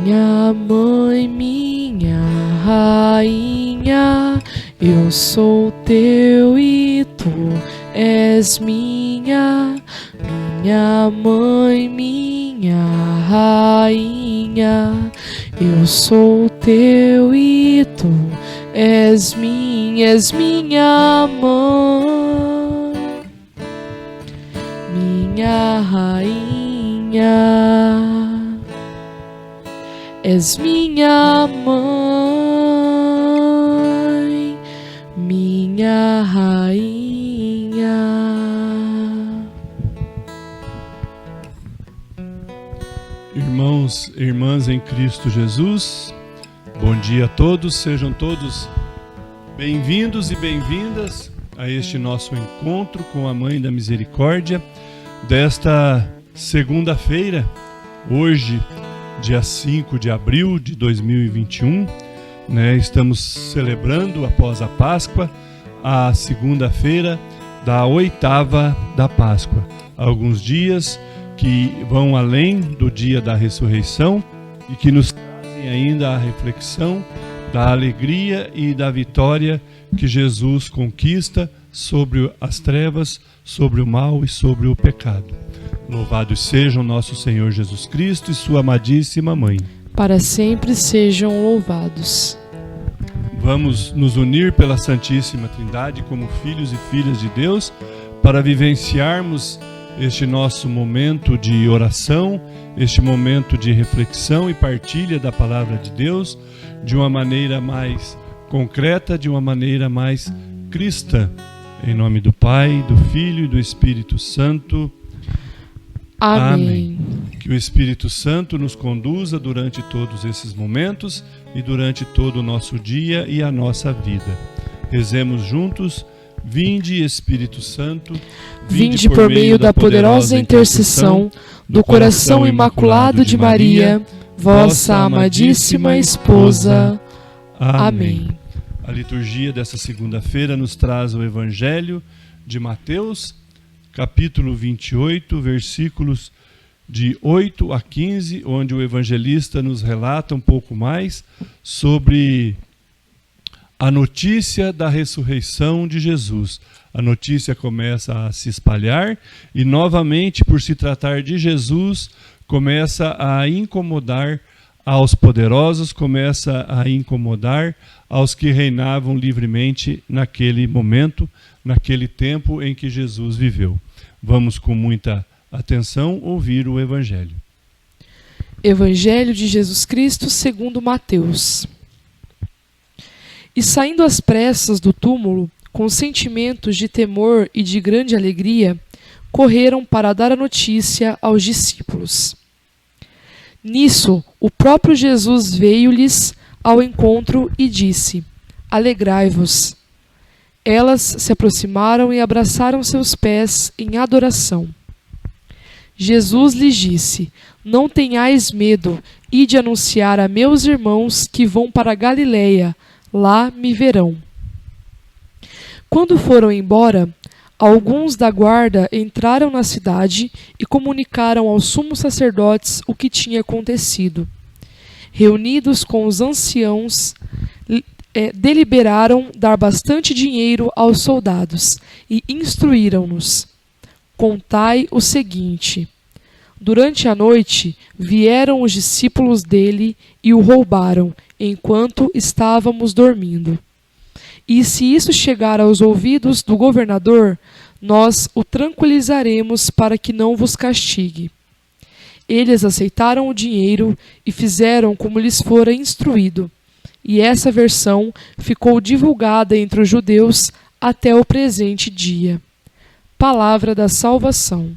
Minha mãe, minha rainha, eu sou teu e tu és minha. Minha mãe, minha rainha, eu sou teu e tu és minha mãe, minha rainha, és minha mãe, minha rainha. Irmãos e irmãs em Cristo Jesus, bom dia a todos, sejam todos bem-vindos e bem-vindas a este nosso encontro com a Mãe da Misericórdia desta segunda-feira, hoje, dia 5 de abril de 2021, estamos celebrando, após a Páscoa, a segunda-feira da oitava da Páscoa. Há alguns dias que vão além do dia da ressurreição e que nos trazem ainda a reflexão da alegria e da vitória que Jesus conquista sobre as trevas, sobre o mal e sobre o pecado. Louvado seja o nosso Senhor Jesus Cristo e sua amadíssima Mãe. Para sempre sejam louvados. Vamos nos unir pela Santíssima Trindade como filhos e filhas de Deus para vivenciarmos este nosso momento de oração, este momento de reflexão e partilha da Palavra de Deus de uma maneira mais concreta, de uma maneira mais cristã. Em nome do Pai, do Filho e do Espírito Santo. Amém. Que o Espírito Santo nos conduza durante todos esses momentos e durante todo o nosso dia e a nossa vida. Rezemos juntos. Vinde, Espírito Santo, vinde por meio da poderosa intercessão do coração imaculado de Maria, vossa amadíssima esposa. Amém. A liturgia dessa segunda-feira nos traz o Evangelho de Mateus, capítulo 28, versículos de 8 a 15, onde o evangelista nos relata um pouco mais sobre a notícia da ressurreição de Jesus. A notícia começa a se espalhar e, novamente, por se tratar de Jesus, começa a incomodar aos poderosos, começa a incomodar aos que reinavam livremente naquele momento, naquele tempo em que Jesus viveu. Vamos com muita atenção ouvir o Evangelho. Evangelho de Jesus Cristo segundo Mateus. E saindo às pressas do túmulo, com sentimentos de temor e de grande alegria, correram para dar a notícia aos discípulos. Nisso, o próprio Jesus veio-lhes ao encontro e disse: Alegrai-vos. Elas se aproximaram e abraçaram seus pés em adoração. Jesus lhes disse: Não tenhais medo, ide anunciar a meus irmãos que vão para a Galileia, lá me verão. Quando foram embora, alguns da guarda entraram na cidade e comunicaram aos sumos sacerdotes o que tinha acontecido. Reunidos com os anciãos, deliberaram dar bastante dinheiro aos soldados e instruíram-nos: Contai o seguinte: durante a noite vieram os discípulos dele e o roubaram, enquanto estávamos dormindo. E se isso chegar aos ouvidos do governador, nós o tranquilizaremos para que não vos castigue. Eles aceitaram o dinheiro e fizeram como lhes fora instruído. E essa versão ficou divulgada entre os judeus até o presente dia. Palavra da salvação.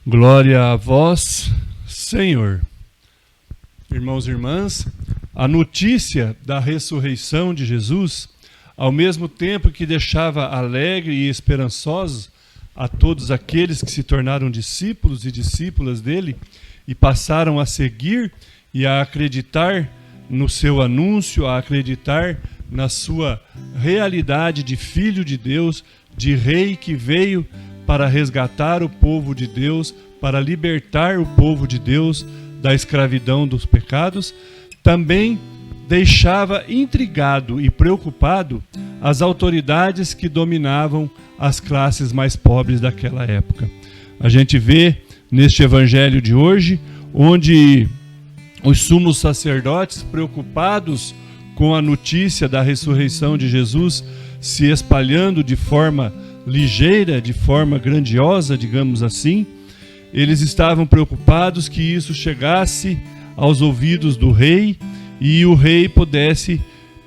Glória a vós, Senhor. Irmãos e irmãs, a notícia da ressurreição de Jesus, ao mesmo tempo que deixava alegre e esperançosos a todos aqueles que se tornaram discípulos e discípulas dele e passaram a seguir e a acreditar no seu anúncio, a acreditar na sua realidade de filho de Deus, de rei que veio para resgatar o povo de Deus, para libertar o povo de Deus da escravidão dos pecados, também deixava intrigado e preocupado as autoridades que dominavam as classes mais pobres daquela época. A gente vê neste evangelho de hoje, onde os sumos sacerdotes, preocupados com a notícia da ressurreição de Jesus se espalhando de forma ligeira, de forma grandiosa, digamos assim, eles estavam preocupados que isso chegasse aos ouvidos do rei e o rei pudesse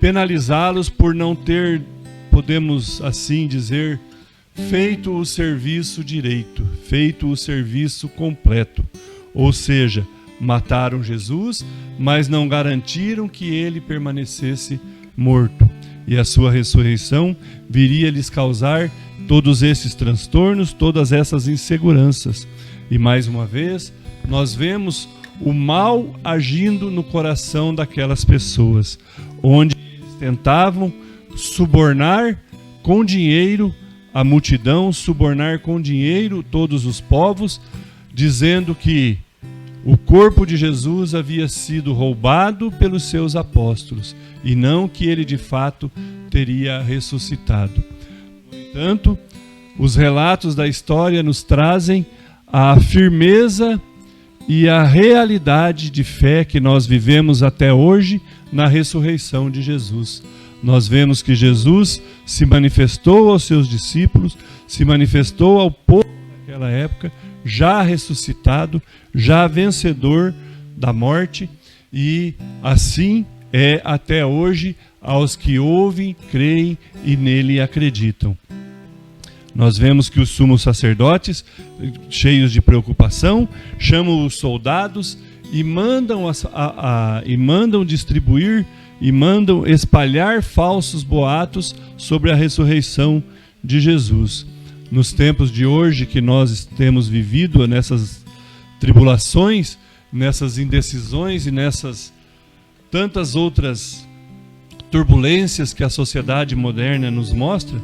penalizá-los por não ter, podemos assim dizer, feito o serviço direito, feito o serviço completo. Ou seja, mataram Jesus, mas não garantiram que ele permanecesse morto. E a sua ressurreição viria lhes causar todos esses transtornos, todas essas inseguranças. E mais uma vez, nós vemos o mal agindo no coração daquelas pessoas, onde eles tentavam subornar com dinheiro a multidão, subornar com dinheiro todos os povos, dizendo que o corpo de Jesus havia sido roubado pelos seus apóstolos e não que ele de fato teria ressuscitado. No entanto, os relatos da história nos trazem a firmeza e a realidade de fé que nós vivemos até hoje na ressurreição de Jesus. Nós vemos que Jesus se manifestou aos seus discípulos, se manifestou ao povo naquela época, já ressuscitado, já vencedor da morte, e assim é até hoje aos que ouvem, creem e nele acreditam. Nós vemos que os sumos sacerdotes, cheios de preocupação, chamam os soldados e mandam distribuir e mandam espalhar falsos boatos sobre a ressurreição de Jesus. Nos tempos de hoje que nós temos vivido nessas tribulações, nessas indecisões e nessas tantas outras turbulências que a sociedade moderna nos mostra,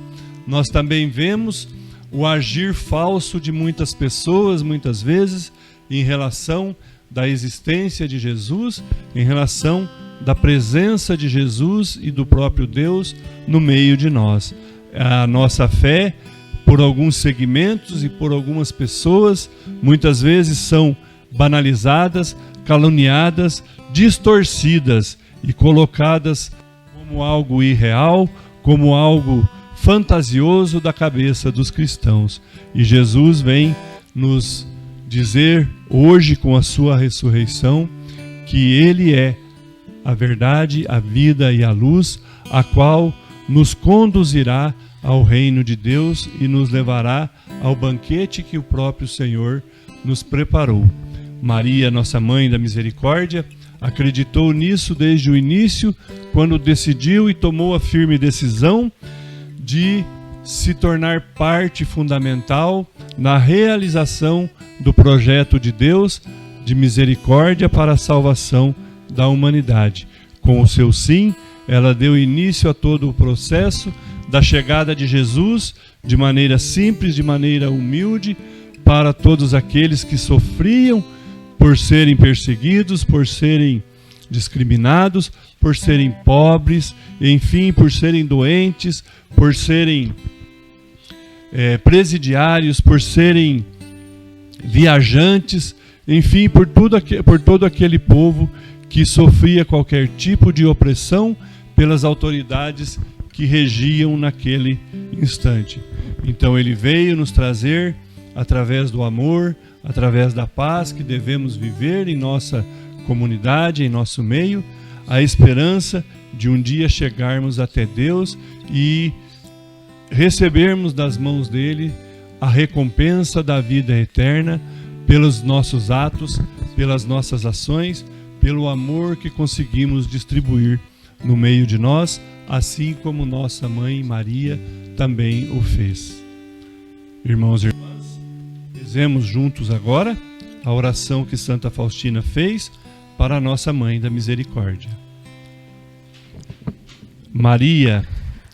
nós também vemos o agir falso de muitas pessoas, muitas vezes, em relação da existência de Jesus, em relação da presença de Jesus e do próprio Deus no meio de nós. A nossa fé, por alguns segmentos e por algumas pessoas, muitas vezes são banalizadas, caluniadas, distorcidas e colocadas como algo irreal, como algo fantasioso da cabeça dos cristãos. E Jesus vem nos dizer hoje, com a sua ressurreição, que ele é a verdade, a vida e a luz, a qual nos conduzirá ao reino de Deus e nos levará ao banquete que o próprio Senhor nos preparou. Maria, nossa Mãe da Misericórdia, acreditou nisso desde o início, quando decidiu e tomou a firme decisão de se tornar parte fundamental na realização do projeto de Deus de misericórdia para a salvação da humanidade. Com o seu sim, ela deu início a todo o processo da chegada de Jesus de maneira simples, de maneira humilde, para todos aqueles que sofriam por serem perseguidos, por serem discriminados, por serem pobres, enfim, por serem doentes, por serem presidiários, por serem viajantes, enfim, por todo aquele povo que sofria qualquer tipo de opressão pelas autoridades que regiam naquele instante. Então ele veio nos trazer, através do amor, através da paz que devemos viver em nossa comunidade, em nosso meio, a esperança de um dia chegarmos até Deus e recebermos das mãos dele a recompensa da vida eterna pelos nossos atos, pelas nossas ações, pelo amor que conseguimos distribuir no meio de nós, assim como nossa mãe Maria também o fez. Irmãos e irmãs, rezemos juntos agora a oração que Santa Faustina fez para a nossa Mãe da Misericórdia. Maria,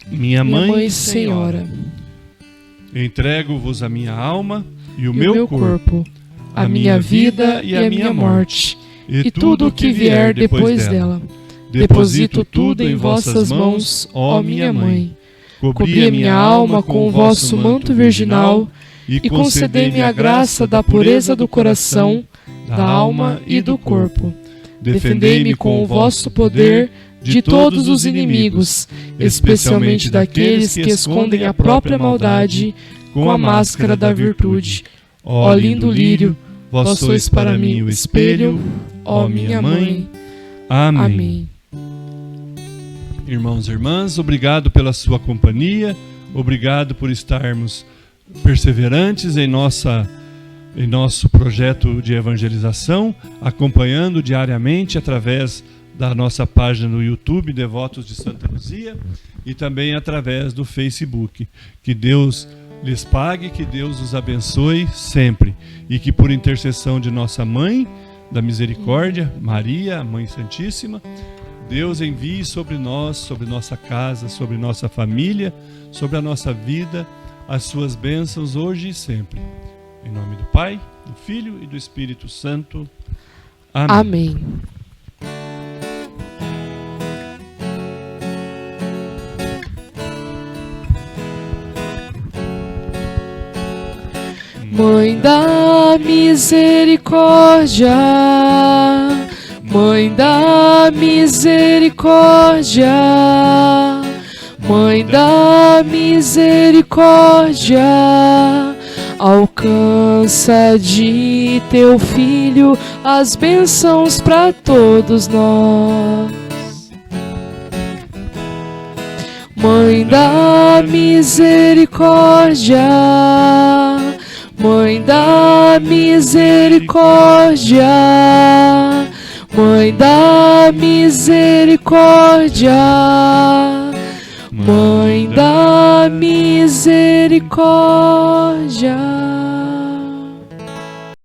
minha Mãe Senhora, entrego-vos a minha alma e o meu corpo, a minha vida e a minha morte, e tudo o que vier depois dela. Deposito tudo em vossas mãos, ó minha Mãe. Cobri a minha alma com o vosso manto virginal e concedei-me a graça da pureza do coração, da alma e do corpo. Defendei-me com o vosso poder de todos os inimigos, especialmente daqueles que escondem a própria maldade com a máscara da virtude. Ó lindo lírio, vós sois para mim o espelho, ó minha Mãe. Amém. Irmãos e irmãs, obrigado pela sua companhia, obrigado por estarmos perseverantes em nosso projeto de evangelização, acompanhando diariamente através da nossa página no YouTube, Devotos de Santa Luzia, e também através do Facebook. Que Deus lhes pague, que Deus os abençoe sempre, e que por intercessão de nossa Mãe da Misericórdia, Maria, a Mãe Santíssima, Deus envie sobre nós, sobre nossa casa, sobre nossa família, sobre a nossa vida, as suas bênçãos hoje e sempre. Em nome do Pai, do Filho e do Espírito Santo. Amém. Mãe da misericórdia, Mãe da misericórdia, Mãe da misericórdia, alcança de teu Filho as bênçãos para todos nós. Mãe da misericórdia, Mãe da misericórdia, Mãe da misericórdia, Mãe da misericórdia.